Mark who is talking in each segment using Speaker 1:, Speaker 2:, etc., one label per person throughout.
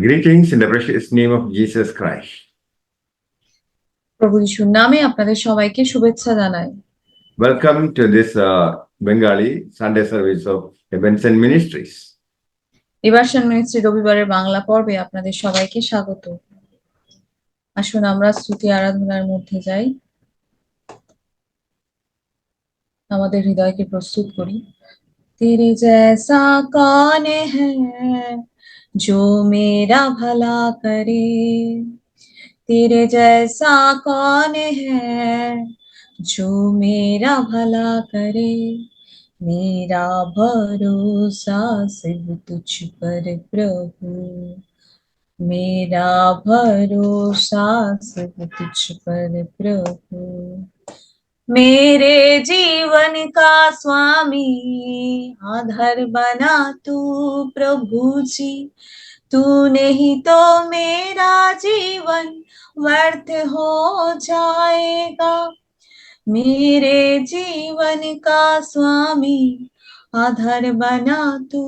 Speaker 1: Greetings in the precious name of Jesus Christ.
Speaker 2: প্রভু যিশুর নামে আপনাদের সবাইকে শুভেচ্ছা জানাই।
Speaker 1: Welcome to this Bengali Sunday service of Benson Ministries.
Speaker 2: রিভারশন মিনিস্ট্রি রবিবারের বাংলা পর্বে আপনাদের সবাইকে স্বাগত। আসুন আমরা স্তুতি আরাধনার মধ্যে যাই, আমাদের হৃদয়কে প্রস্তুত করি। तेरे जैसा कौन है जो मेरा भला करे, तेरे जैसा कौन है जो मेरा भला करे, मेरा भरोसा सिर्फ तुझ पर प्रभु, मेरा भरोसा सिर्फ तुझ पर प्रभु, मेरे जीवन का स्वामी आधार बना तू प्रभु जी, तू नहीं तो मेरा जीवन व्यर्थ हो जाएगा, मेरे जीवन का स्वामी आधार बना तू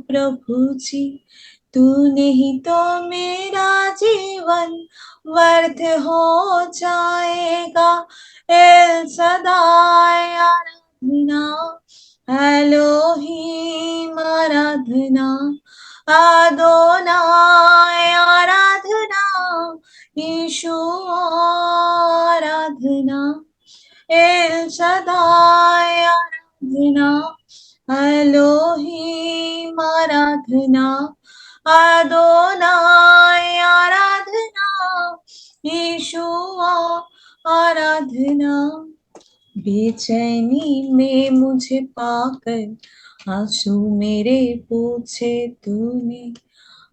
Speaker 2: प्रभु जी, तू नहीं तो मेरा जीवन व्यर्थ हो जाएगा। एल सदाय आराधना, एलोहीम आराधना, आदोनाय आराधना, यीशु आराधना, एल सदाय आराधना, एलोहीम आराधना, आदोनाय आराधना, यीशु आराधना। बेचैनी में मुझे पाकर आंसू मेरे पोछे तूने,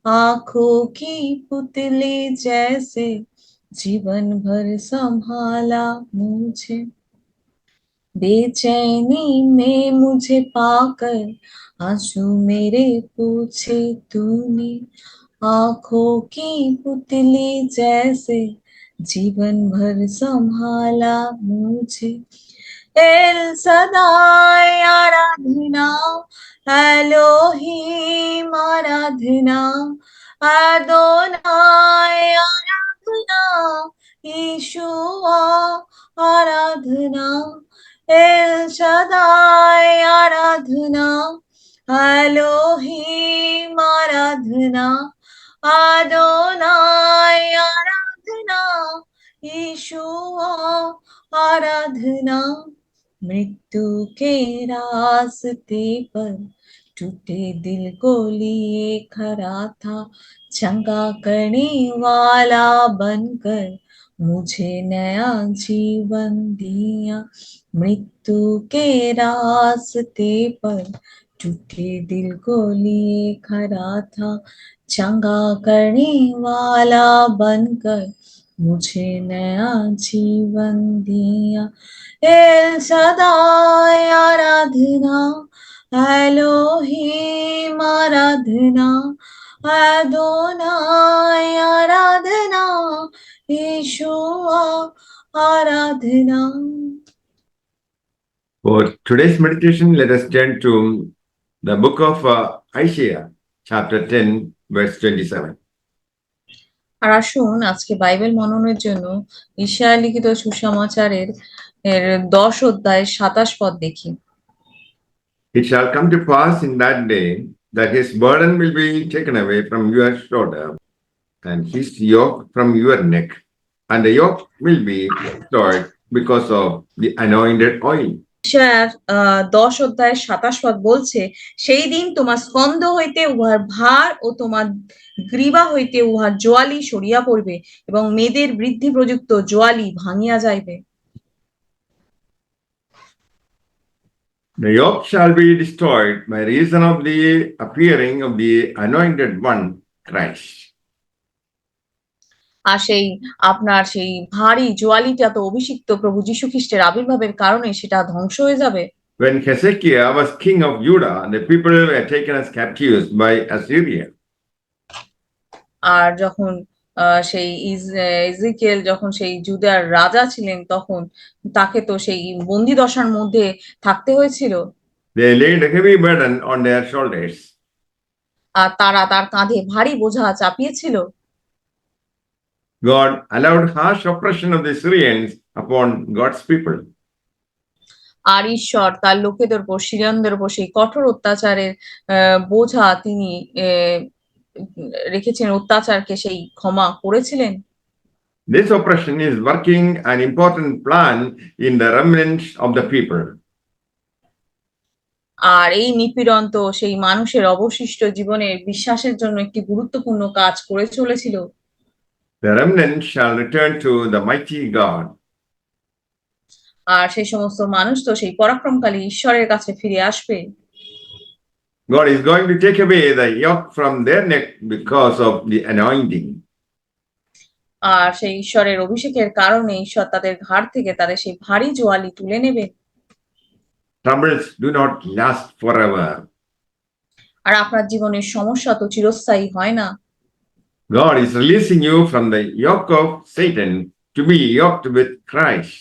Speaker 2: आंखों की पुतली जैसे जीवन भर संभाला मुझे, बेचैनी में मुझे पाकर आंसू मेरे पोछे तूने, आंखों की पुतली जैसे जीवन भर संभाला मुझे। एल सदाय आराधना, एलोहीम आराधना, आदोनाय आराधना, यीशु आराधना, एल सदाय आराधना, एलोहीम आराधना, आदोनाय आराधना, यीशु आराधना। मृत्यु के रास्ते पर टूटे दिल को लिए खड़ा था, चंगा करने वाला बनकर मुझे नया जीवन दिया, मृत्यु के रास्ते पर टूटे दिल को लिए खड़ा था, चंगा करने वाला बनकर मुझे नया जीवन दिया। एल सदाय आराधना, एलोहीम आराधना, आदोनाय आराधना, यीशु आराधना।
Speaker 1: For today's meditation, let us turn to the book of Isaiah, chapter 10, verse 27.
Speaker 2: আর আসুন আজকে বাইবেল মননের জন্য ঈশায়া লিখিত সুসমাচারের 10 অধ্যায় 27 পদ দেখি।
Speaker 1: It shall come to pass in that day that his burden will be taken away from your shoulder, and his yoke from your neck, and the yoke will be destroyed because of the anointed oil.
Speaker 2: ঈশায়ার 10 অধ্যায় 27 পদ বলছে, সেই দিন তোমার স্কন্ধ হইতে উহার ভার ও তোমার গ্রীবা হইতে উহার জোয়ালি সরিয়া পড়বে এবং মেয়েদের বৃদ্ধি প্রযুক্ত জোয়ালি ভাঙিয়া যাইবে।
Speaker 1: The yoke shall be destroyed by reason of the appearing of the anointed one, Christ.
Speaker 2: আর সেই আপনার সেই ভারী জোয়ালিটা তো অভিষিক্ত প্রভু যীশু খ্রিস্টের আবির্ভাবের কারণে সেটা ধ্বংস হয়ে যাবে।
Speaker 1: When Hezekiah was king of Judah, the people were taken as captives by Assyria.
Speaker 2: আর যখন সেই ইজিকেল যখন সেই জুদার রাজা ছিলেন তখন তাকে তো সেই বন্দি দশার মধ্যে থাকতে হয়েছিল।
Speaker 1: They laid a heavy burden on their shoulders.
Speaker 2: আর তারা তার কাঁধে ভারী বোঝা চাপিয়েছিল।
Speaker 1: God allowed harsh oppression of the Syrians upon God's people.
Speaker 2: আর ঈশ্বর তার লোকেদের উপর, সিরিয়ানদের উপর সেই কঠোর অত্যাচারের বোঝা তিনি রেখেছেন, অত্যাচারকে সেই ক্ষমা করেছিলেন।
Speaker 1: This oppression is working an important plan in the remnants of the people.
Speaker 2: আর এই নিপীড়ন তো সেই মানুষের অবশিষ্ট জীবনের বিশ্বাসের জন্য একটি গুরুত্বপূর্ণ কাজ করে চলেছিল।
Speaker 1: The remnant shall return to the mighty God.
Speaker 2: আর সেই সমস্ত মানুষ তো সেই পরাক্রমকালী ঈশ্বরের কাছে ফিরে আসবে।
Speaker 1: God is going to take away the yoke from their neck because of the anointing.
Speaker 2: আর সেই ঈশ্বরের অভিষেকের কারণে ঈশ্বর তাদের ঘাড় থেকে তাদের সেই ভারী জোয়ালি তুলে নেবেন।
Speaker 1: Troubles do not last forever.
Speaker 2: আর আপনার জীবনের সমস্যা তো চিরস্থায়ী হয় না।
Speaker 1: God is releasing you from the yoke of Satan to be yoked with Christ.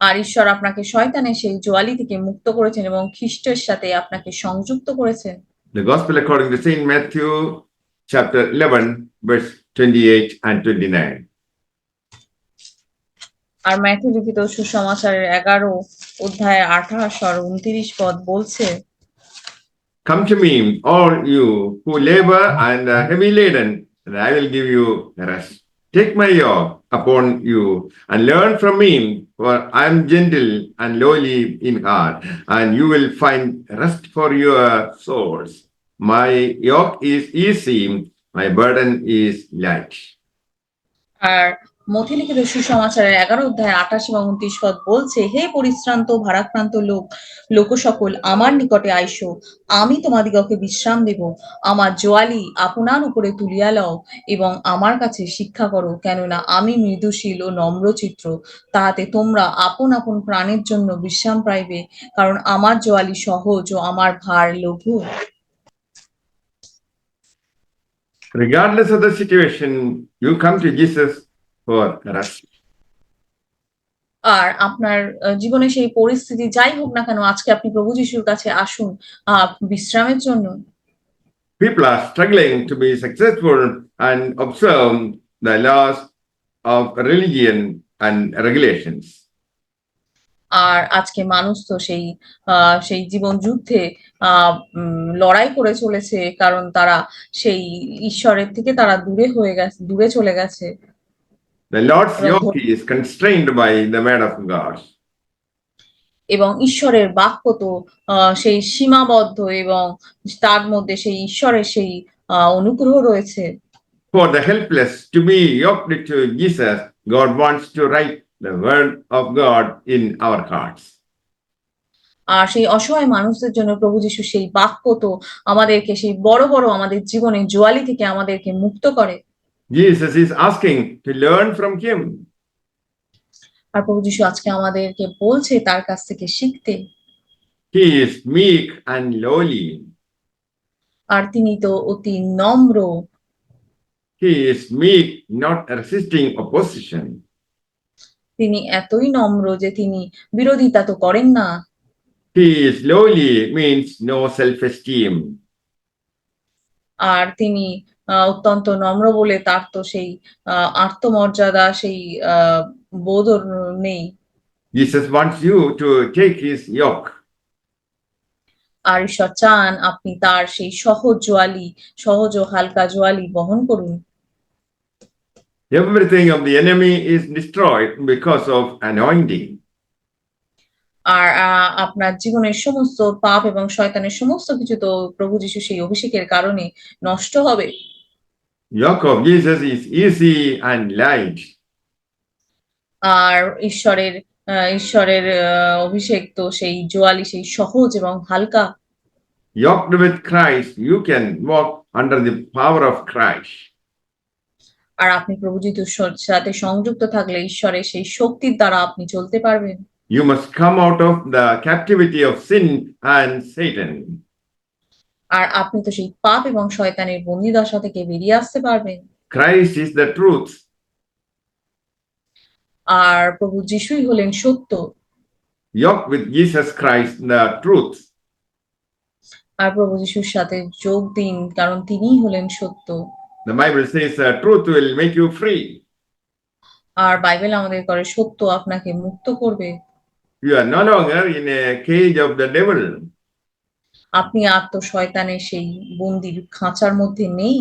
Speaker 2: আর ঈশ্বর আপনাকে শয়তানের সেই জোয়ালি থেকে মুক্ত করেছেন এবং খ্রিস্টের সাথে আপনাকে সংযুক্ত করেছেন।
Speaker 1: The Gospel according to Saint Matthew, chapter 11, verse 28 and 29.
Speaker 2: R Matthew লিখিত সুসমাচারের 11 অধ্যায় 28 আর 29 পদ বলছে,
Speaker 1: Come to me, all you who labor and are heavy laden, and I will give you rest. Take my yoke upon you and learn from me, for I am gentle and lowly in heart, and you will find rest for your souls. My yoke is easy, my burden is light.
Speaker 2: আর মথি লিখিত সুসমাচারের 11 অধ্যায় 28 এবং 29 পদ বলছে, হে পরিশ্রান্ত ভারাক্রান্ত লোক সকল, আমার নিকটে আইসো, আমি তোমাদিগকে বিশ্রাম দেব। আমার জোয়ালি আপনার উপরে তুলিয়া লও এবং আমার কাছে শিক্ষা করো, কেননা আমি মৃদুশীল ও নম্রচিত্র, তাহাতে তোমরা আপন আপন প্রাণের জন্য বিশ্রাম পাইবে, কারণ আমার জোয়ালি সহজ ও আমার ভার লঘু।
Speaker 1: Regardless of the situation, you come to Jesus for rest.
Speaker 2: আর আপনার জীবনে সেই পরিস্থিতি যাই হোক না কেন, আজকে আপনি প্রভু যিশুর কাছে আসুন বিশ্রামের জন্য।
Speaker 1: People are struggling to be successful and observe the laws of religion and regulations.
Speaker 2: আর আজকে মানুষ তো সেই জীবন যুদ্ধে লড়াই করে চলেছে, কারণ তারা সেই ঈশ্বরের থেকে তারা দূরে চলে গেছে।
Speaker 1: The Lord's
Speaker 2: এবং
Speaker 1: yoke is constrained by the word of God.
Speaker 2: এবং ঈশ্বরের বাক্য তো সেই সীমাবদ্ধ এবং তার মধ্যে সেই ঈশ্বরের সেই অনুগ্রহ রয়েছে।
Speaker 1: For the helpless to be yoked to Jesus, God wants to write the word of God in our hearts.
Speaker 2: আর সেই অসহায় মানুষদের জন্য প্রভু যিশু সেই বাক্য তো আমাদেরকে সেই বড় বড় আমাদের জীবনের জোয়ালি থেকে আমাদেরকে মুক্ত করে।
Speaker 1: Jesus is asking to learn from him.
Speaker 2: আর প্রভু যিশু আজকে আমাদেরকে বলছে তার কাছ থেকে শিখতে।
Speaker 1: He is meek and lowly.
Speaker 2: আর তিনি তো অতি নম্র।
Speaker 1: He is meek, not resisting opposition.
Speaker 2: তিনি এতই নম্র যে তিনি বিরোধিতা তো করেন না।
Speaker 1: He is lowly means no self-esteem.
Speaker 2: আর তিনি অত্যন্ত নম্র বলে তার তো সেই আত্মমর্যাদা সেই বোধ নেই।
Speaker 1: Jesus wants you to take his yoke.
Speaker 2: আর ঈশ্বর চান আপনি তার সেই সহজ ও হালকা জোয়ালি বহন করুন।
Speaker 1: Everything of the enemy is destroyed because of anointing.
Speaker 2: আর আপনার জীবনের সমস্ত পাপ এবং শয়তানের সমস্ত কিছু তো প্রভু যিশু সেই অভিষেকের কারণে নষ্ট হবে।
Speaker 1: Yoke of Jesus is easy and light.
Speaker 2: আর ঈশ্বরের অভিষেক তো সেই জোয়ালি সেই সহজ এবং হালকা।
Speaker 1: Yoked with Christ, you can walk under the power of Christ.
Speaker 2: আর আপনি প্রভু যিশুর সাথে সংযুক্ত থাকলে ঈশ্বরের সেই শক্তির দ্বারা আপনি চলতে পারবেন।
Speaker 1: You must come out of the captivity of sin and Satan.
Speaker 2: আর আপনি তো সেই পাপ এবং শয়তানের বন্দিদশা থেকে বেরিয়ে আসতে পারবেন।
Speaker 1: Christ is the truth.
Speaker 2: আর প্রভু যিশুই হলেন সত্য।
Speaker 1: Yoke with Jesus Christ, the truth.
Speaker 2: আর প্রভু যিশুর সাথে যোগ দিন, কারণ তিনিই হলেন সত্য।
Speaker 1: The Bible says truth will make you free.
Speaker 2: আর বাইবেল আমাদের করে সত্য আপনাকে মুক্ত করবে।
Speaker 1: You are no longer in a cage of the devil.
Speaker 2: আপনি আর তো শয়তানের সেই বন্দির খাঁচার মধ্যে নেই।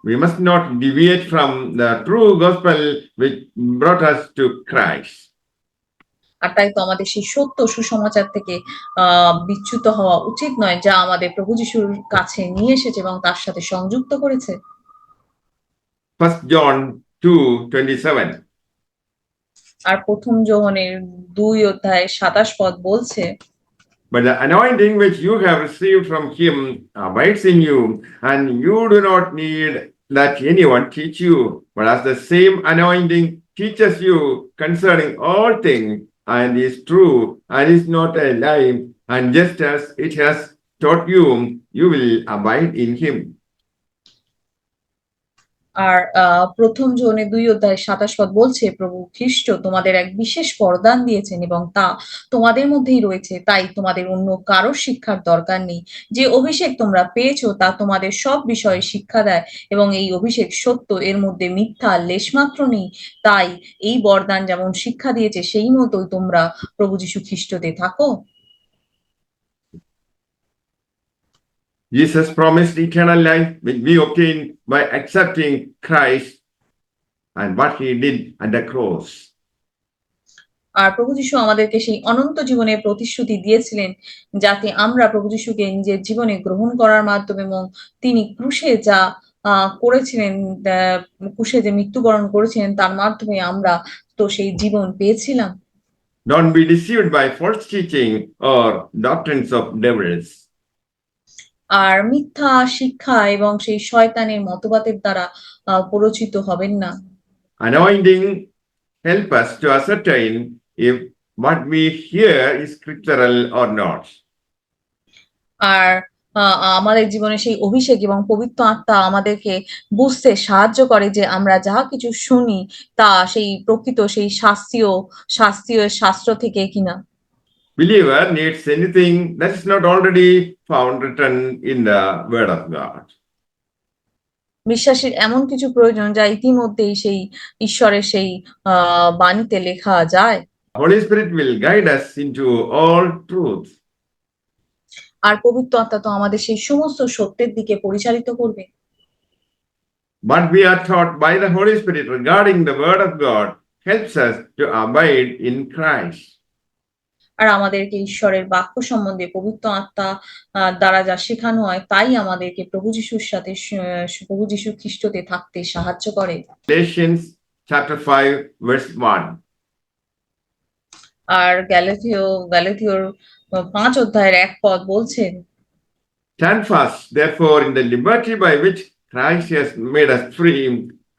Speaker 1: We must not deviate from the true gospel which brought us to Christ.
Speaker 2: আর তাই তো আমাদের সেই সত্য সুসমাচার থেকে বিচ্যুত হওয়া উচিত নয়, যা আমাদের প্রভু যিশুর কাছে নিয়ে এসেছে এবং তার সাথে সংযুক্ত করেছে।
Speaker 1: 1 John 2:27.
Speaker 2: আর প্রথম যোহনের 2:27 বলছে,
Speaker 1: But the anointing which you have received from him abides in you, and you do not need that anyone teach you, but as the same anointing teaches you concerning all things, and is true, and is not a lie, and just as it has taught you, you will abide in him.
Speaker 2: আর প্রথম যোহনের 2:27 বলছে, প্রভু খ্রিস্ট তোমাদের এক বিশেষ বরদান দিয়েছেন এবং তা তোমাদের মধ্যেই রয়েছে, তাই তোমাদের অন্য কারো শিক্ষার দরকার নেই। যে অভিষেক তোমরা পেয়েছো তা তোমাদের সব বিষয়ে শিক্ষা দেয় এবং এই অভিষেক সত্য, এর মধ্যে মিথ্যা লেশমাত্র নেই। তাই এই বরদান যেমন শিক্ষা দিয়েছে সেই মতোই তোমরা প্রভু যীশু খ্রিস্টতে থাকো।
Speaker 1: Jesus promised eternal life which we obtain by accepting Christ and what he did at the cross.
Speaker 2: আর প্রভু যীশু আমাদেরকে সেই অনন্ত জীবনের প্রতিশ্রুতি দিয়েছিলেন, যাতে আমরা প্রভু যীশুকে নিজের জীবনে গ্রহণ করার মাধ্যমে এবং তিনি ক্রুশে যা করেছিলেন, ক্রুশে যে মৃত্যুবরণ করেছিলেন তার মাধ্যমে আমরা তো সেই জীবন পেয়েছিলাম।
Speaker 1: Don't be deceived by false teaching or doctrines of devils.
Speaker 2: আর মিথ্যা শিক্ষা এবং সেই শয়তানের মতবাদের দ্বারা প্ররোচিত হবেন না।
Speaker 1: Anointing help us to ascertain if what we hear is scriptural or not.
Speaker 2: আর আমাদের জীবনে সেই অভিষেক এবং পবিত্র আত্মা আমাদেরকে বুঝতে সাহায্য করে যে আমরা যা কিছু শুনি তা সেই প্রকৃত সেই শাস্ত্রীয় শাস্ত্র থেকে কিনা।
Speaker 1: Believer needs anything that is not already found written in the Word of God.
Speaker 2: বিশ্বাসীর এমন কিছু প্রয়োজন যা ইতিমধ্যেই সেই ঈশ্বরের সেই বাণীতে লেখা যায়।
Speaker 1: Holy Spirit will guide us into all truth.
Speaker 2: আর পবিত্র আত্মা তো আমাদের সেই সমস্ত সত্যের দিকে পরিচালিত করবে।
Speaker 1: What we are taught by the Holy Spirit regarding the Word of God helps us to abide in Christ.
Speaker 2: আর আমাদেরকে ঈশ্বরের বাক্য সম্বন্ধে পবিত্র আত্মা দ্বারা যা শেখানো হয় তাই আমাদেরকে প্রভু যিশুর সাথে প্রভু যিশু খ্রিস্টতে থাকতে সাহায্য করে।
Speaker 1: Galatians chapter 5 verse 1.
Speaker 2: আর গালাতীয়র 5:1 বলছেন,
Speaker 1: Stand fast, therefore, in the liberty by which Christ has made us free,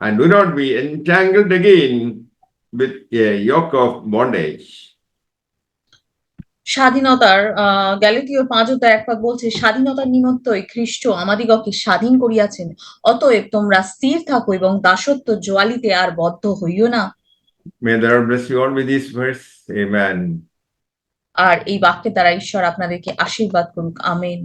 Speaker 1: and do not be entangled again with a yoke of bondage.
Speaker 2: স্বাধীনতার গালাতীয় 5:1 বলছে, স্বাধীনতার নিমিত্তই খ্রিস্ট আমাদিগকে স্বাধীন করিয়াছেন, অতএব তোমরা স্থির থাকো এবং দাসত্ব জোয়ালিতে আর বদ্ধ হইও না।
Speaker 1: May the Lord bless you all with this verse. Amen.
Speaker 2: আর এই বাক্যের দ্বারা ঈশ্বর আপনাদেরকে আশীর্বাদ করুক। আমেন।